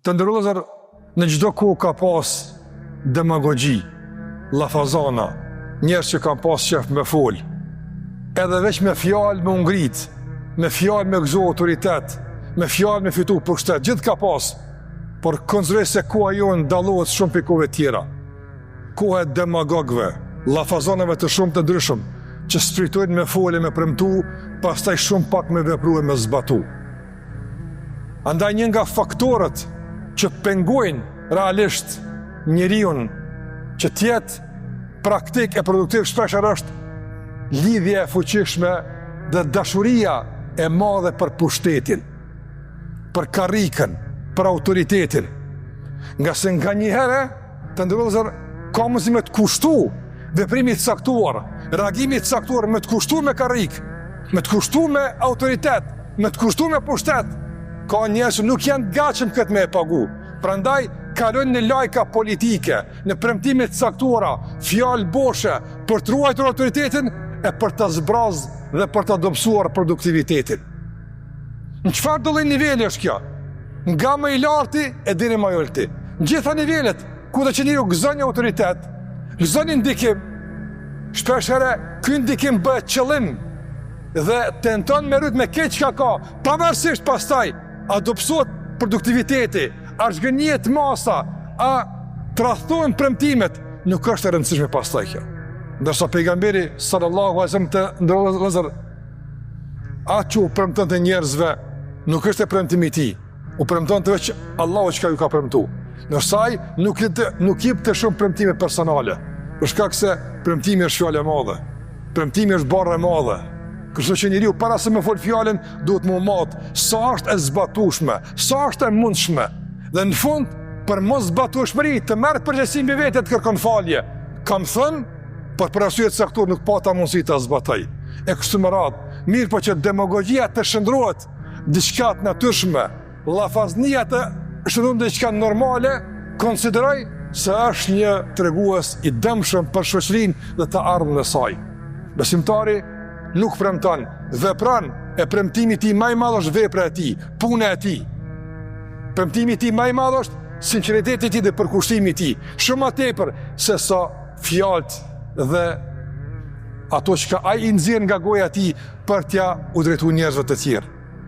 Të ndërlozër, në çdo kohë ka pas demagogji, lafazana, njerëz që kanë pas qef me fol, edhe veç me fjalë me ngrit, me fjalë me gëzo autoritet, me fjalë me fitu pushtet, gjithë ka pas, por konsideroj se koha jonë dallohet shumë për kohëve tjera. Koha e demagogëve, lafazanave të shumë të ndryshëm, që spritojnë me folje, me premtu, pastaj shumë pak me vepru e me zbatu. Andaj një nga faktorët që pengojnë realisht njeriun që tjetë praktik e produktiv shpeshher është lidhje e fuqishme dhe dashuria e madhe për pushtetin, për karrikën, për autoritetin. Nga se nga njëherë të ndërlozër ka mundësi me të kushtu veprimi të caktuar, reagimi të caktuar, me të kushtu me karrikë, me të kushtu me autoritet, me të kushtu me pushtet. Ka njerëz që nuk janë gatshëm këtë me e pagu. Prandaj kalojnë në lajka politike, në premtime të caktuara, fjalë boshe për të ruajtur autoritetin e për të zbrazë dhe për të dobësuar produktivitetin. Në çfarë do lloj niveli është kjo? Nga më i larti e deri më i ulti. Në gjitha nivelet, ku do që njeriu gëzon një autoritet, gëzon një ndikim, shpeshherë ky ndikim bëhet qëllim dhe tenton me rrit me keq çka ka, pavarësisht pastaj a dobësohet produktiviteti, a zhgënjet masa, a tradhtohen premtimet, nuk është e rëndësishme pastaj kjo. Ndërsa pejgamberi sallallahu alaihi wasallam të ndërlozër, atë që u premton të njerëzve nuk është e premtimi i tij, u premton të veç Allahu çka ju ka premtu. Ndërsa ai nuk jep të shumë premtime personale, për shkak se premtimi është fjalë e madhe, premtimi është barre e madhe. Kështu që njeriu para se me fol fjalën duhet më mat sa është e zbatueshme, sa është e mundshme. Dhe në fund, për mos zbatueshmëri të merr përgjegjësi mbi vete të kërkon falje. Kam thënë, por për arsye të caktuar nuk pata mundësi ta zbatoj. E kështu me radhë, mirë po që demagogjia të shndrohet diçka të natyrshme, llafaznia të shndrohet diçka normale, konsideroj se është një tregues i dëmshëm për shoqërinë dhe të ardhmen e saj. Besimtari nuk premton, vepron, e premtimi i tij më i madh është vepra e tij, puna e tij. Premtimi i tij më i madh është sinqeriteti i tij dhe përkushtimi i tij, shumë më tepër se sa fjalët dhe ato që ai i nxjerr nga goja e tij për t'ia u drejtuar njerëzve të tjerë.